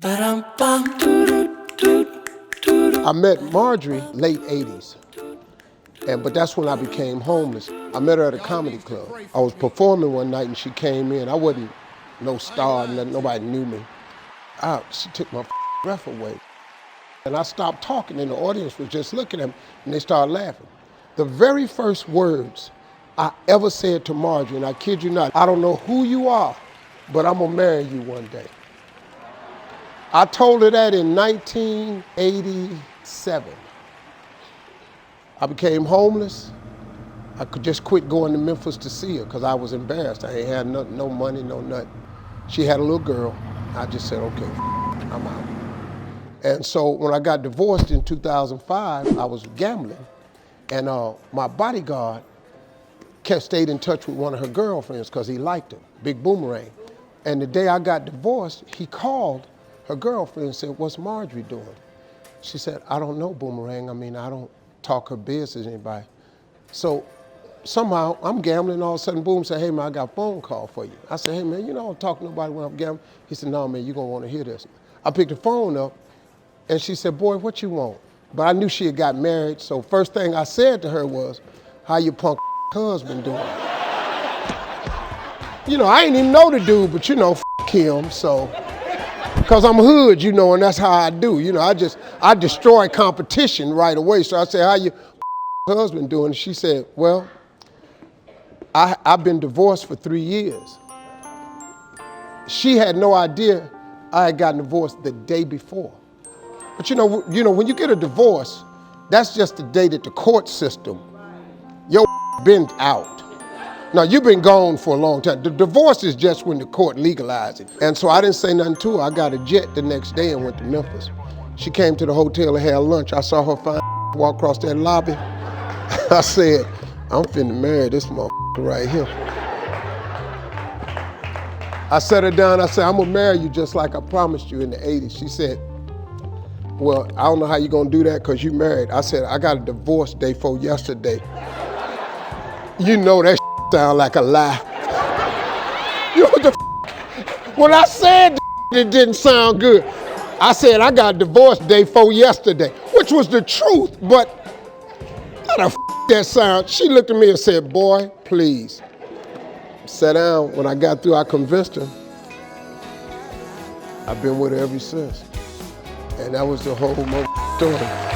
I met Marjorie late 80s, but that's when I became homeless. I met her at a comedy club. I was performing one night and she came in. I wasn't no star, nobody knew me. She took my breath away. And I stopped talking and the audience was just looking at me and they started laughing. The very first words I ever said to Marjorie, and I kid you not, I don't know who you are, but I'm gonna marry you one day. I told her that in 1987. I became homeless. I could just quit going to Memphis to see her because I was embarrassed. I ain't had no money, no nothing. She had a little girl. I just said, okay, I'm out. And so when I got divorced in 2005, I was gambling. And my bodyguard stayed in touch with one of her girlfriends because he liked her, Big Boomerang. And the day I got divorced, he called her girlfriend and said, what's Marjorie doing? She said, I don't know, Boomerang. I mean, I don't talk her business to anybody. So somehow I'm gambling, all of a sudden, Boom said, hey man, I got a phone call for you. I said, hey man, you know I don't talk to nobody when I'm gambling. He said, no man, you're gonna wanna hear this. I picked the phone up and she said, boy, what you want? But I knew she had got married, so first thing I said to her was, how your punk husband doing? You know, I ain't even know the dude, but you know, him, so. Because I'm hood, you know, and that's how I do. You know, I destroy competition right away. So I said, how your husband doing? She said, well, I've been divorced for 3 years. She had no idea I had gotten divorced the day before. But you know, when you get a divorce, that's just the day that the court system, your been out. Now, you've been gone for a long time. The divorce is just when the court legalized it. And so I didn't say nothing to her. I got a jet the next day and went to Memphis. She came to the hotel and had lunch. I saw her fine walk across that lobby. I said, I'm finna marry this motherfucker right here. I sat her down, I said, I'm gonna marry you just like I promised you in the 80s. She said, well, I don't know how you're gonna do that because you married. I said, I got a divorce day for yesterday. You know that sound like a lie. You know what the when I said it didn't sound good. I said I got a divorce day for yesterday, which was the truth, but how the that sound? She looked at me and said, boy, please. Sat down. When I got through, I convinced her. I've been with her ever since. And that was the whole story.